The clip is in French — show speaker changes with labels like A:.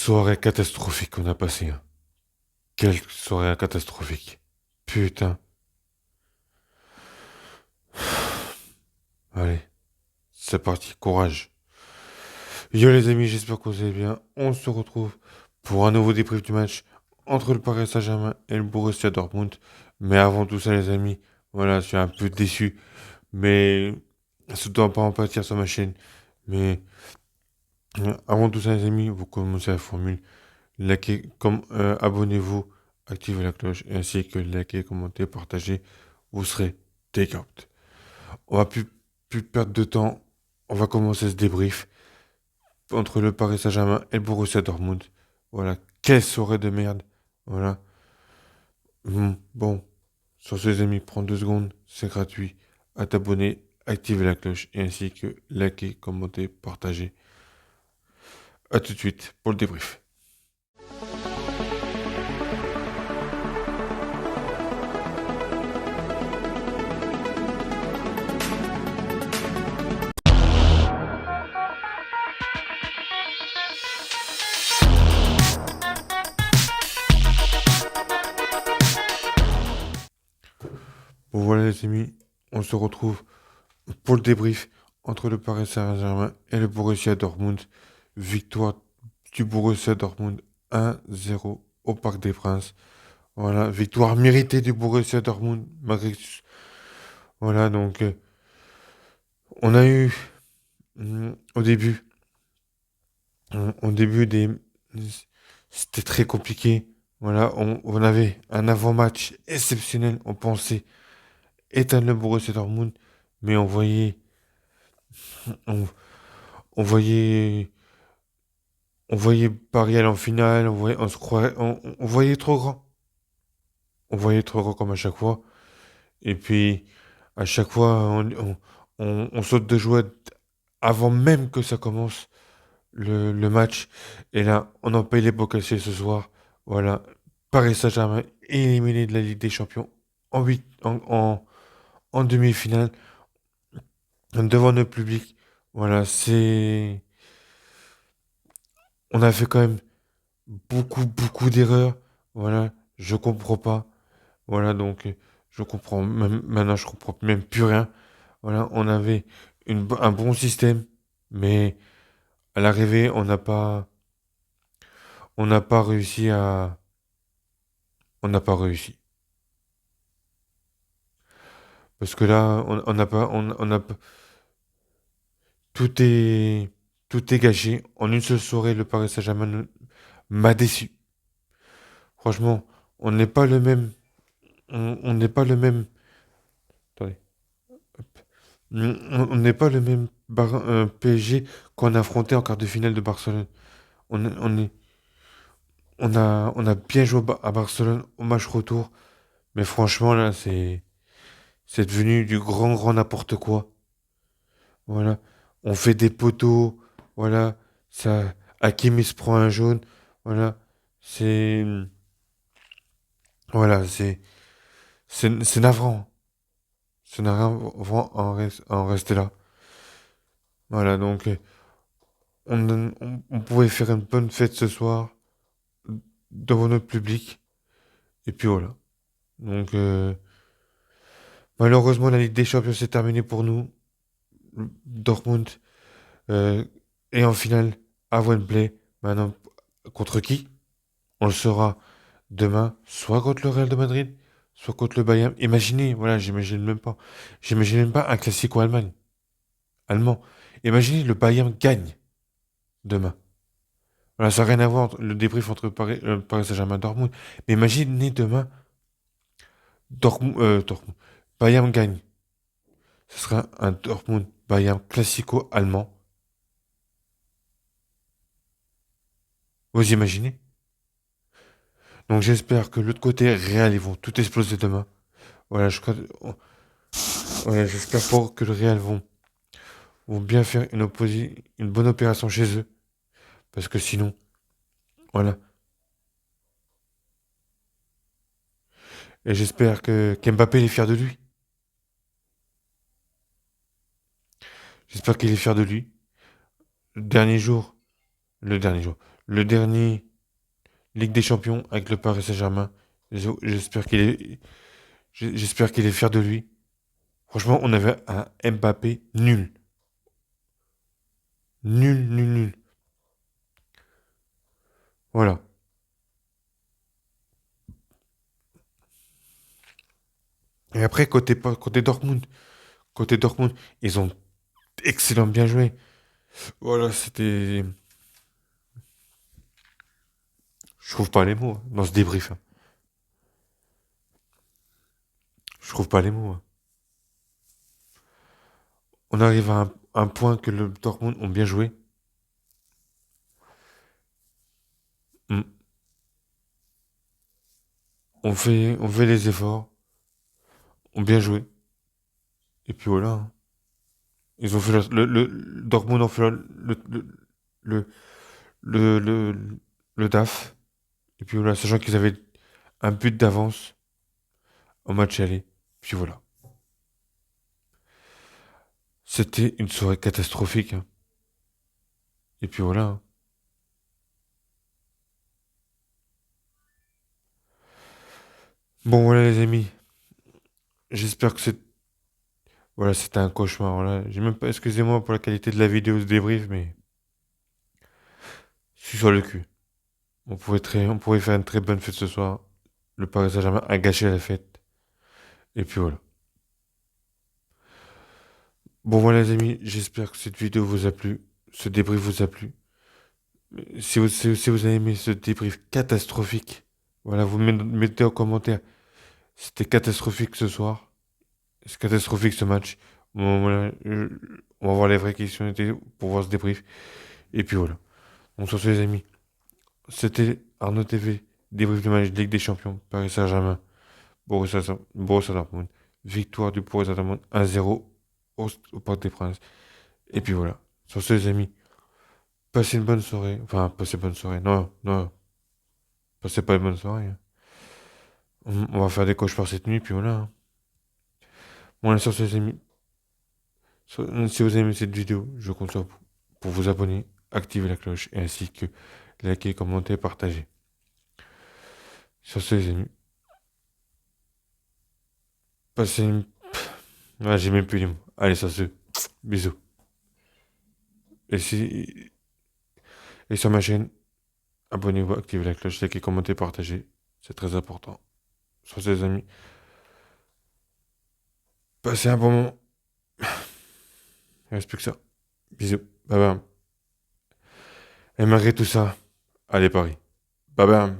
A: soirée catastrophique qu'on a passée, hein. Quelle soirée catastrophique. Putain. Allez, c'est parti, courage. Yo les amis, j'espère que vous allez bien. On se retrouve pour un nouveau débrief du match entre le Paris Saint-Germain et le Borussia Dortmund. Mais avant tout ça les amis, voilà, je suis un peu déçu. Mais ça ne doit pas en pâtir sur ma chaîne. Mais avant tout ça les amis, vous commencez la formule. Likez, abonnez-vous, activez la cloche, ainsi que likez, commentez, partagez. Vous serez take out. On va plus perdre de temps. On va commencer ce débrief entre le Paris Saint-Germain et le Borussia Dortmund. Voilà, quelle soirée de merde. Voilà. Bon, sur ces amis, prends 2 secondes, c'est gratuit. À t'abonner, activer la cloche et ainsi que liker, commenter, partager. À tout de suite pour le débrief. Bon voilà les amis, on se retrouve pour le débrief entre le Paris Saint-Germain et le Borussia Dortmund. Victoire du Borussia Dortmund 1-0 au Parc des Princes. Voilà, victoire méritée du Borussia Dortmund malgré. Voilà, donc on a eu au début, au début c'était très compliqué. Voilà, on avait un avant-match exceptionnel. On pensait éteindre le Borussia Dortmund, mais on, on voyait on voyait Paris aller en finale, on se croirait, on voyait trop grand. On voyait trop grand comme à chaque fois. Et puis, à chaque fois, on saute de joie avant même que ça commence le match. Et là, on en paye les pots cassés ce soir. Voilà. Paris Saint-Germain éliminé de la Ligue des Champions en, en demi-finale devant notre public. Voilà, on a fait quand même beaucoup d'erreurs. Voilà, je comprends pas. Voilà, donc je comprends même maintenant, je comprends même plus rien. Voilà, on avait un bon système, mais à l'arrivée, on n'a pas réussi on n'a pas réussi. Parce que là, on n'a pas, on a pas- tout est, tout est gâché. En une seule soirée, le Paris Saint-Germain m'a déçu. Franchement, on n'est pas le même, on n'est pas le même. Attendez. On n'est pas le même PSG qu'on a affronté en quart de finale de Barcelone. On, est- on, est, on a bien joué à Barcelone au match retour, mais franchement, là, c'est devenu du grand n'importe quoi. Voilà. On fait des poteaux, voilà. Hakimi se prend un jaune, voilà. C'est, voilà, c'est navrant. C'est navrant en rester là. Voilà, donc, on pouvait faire une bonne fête ce soir devant notre public. Et puis voilà. Donc, malheureusement, la Ligue des Champions s'est terminée pour nous. Dortmund euh, est en finale à Wembley. Maintenant, contre qui? On le saura demain, soit contre le Real de Madrid, soit contre le Bayern. Imaginez, voilà, j'imagine même pas. J'imagine même pas un classico Allemagne. Allemand. Imaginez le Bayern gagne demain. Voilà, ça n'a rien à voir le débrief entre Paris Saint-Germain et Dortmund. Mais imaginez demain, Dortmund, Bayern gagne. Ce sera un Dortmund Bayern classico allemand. Vous imaginez? Donc j'espère que l'autre côté, Real, ils vont tout exploser demain. Voilà, voilà, j'espère fort que le Real vont bien faire une bonne opération chez eux. Parce que sinon, voilà. Et j'espère que qu'Mbappé il est fier de lui. J'espère qu'il est fier de lui. Le dernier jour, le dernier jour. Le dernier Ligue des Champions avec le Paris Saint-Germain. J'espère j'espère qu'il est fier de lui. Franchement, on avait un Mbappé nul. Nul, nul, nul. Voilà. Et après, côté Dortmund, ils ont excellent bien joué. Voilà, c'était. Je trouve pas les mots hein, dans ce débrief, hein. Je trouve pas les mots, hein. On arrive à un point que le Dortmund ont bien joué. Hmm. On fait les efforts, ont bien joué. Et puis voilà, hein. Ils ont fait le Dortmund ont fait le, le, le, le DAF. Et puis voilà, sachant qu'ils avaient un but d'avance au match aller. Puis voilà. C'était une soirée catastrophique, hein. Et puis voilà, hein. Bon voilà les amis. J'espère que voilà, c'était un cauchemar. Voilà. J'ai même pas, excusez-moi pour la qualité de la vidéo de débrief, mais je suis sur le cul. On pourrait faire une très bonne fête ce soir. Le Paris Saint-Germain a gâché la fête. Et puis voilà. Bon voilà les amis, j'espère que cette vidéo vous a plu. Ce débrief vous a plu. Si vous avez aimé ce débrief catastrophique, voilà, vous mettez en commentaire. C'était catastrophique ce soir. C'est catastrophique ce match. Bon, voilà, on va voir les vraies questions pour voir ce débrief. Et puis voilà. Donc sur ce les amis, c'était Arnaud TV, débrief du match de Ligue des Champions, Paris Saint-Germain, Borussia Dortmund. Victoire du Borussia Dortmund 1-0 au Parc des Princes. Et puis voilà. Sur ce les amis, passez une bonne soirée. Enfin, passez une bonne soirée. Non, non, passez pas une bonne soirée, hein. On va faire des cauchemars cette nuit, puis voilà, hein. Bon, sur ce les amis, si vous avez aimé cette vidéo, je compte sur vous pour vous abonner, activer la cloche et ainsi que liker, commenter, partager. Sur ce, les amis, passez une. Ah, j'ai même plus les mots. Allez, sur ce, bisous. Et, si... et sur ma chaîne, abonnez-vous, activez la cloche, likez, commentez, partagez. C'est très important. Sur ce, les amis, passez un bon moment. Il reste plus que ça. Bisous. Bye bye. Et malgré tout ça, allez Paris. Bye bye.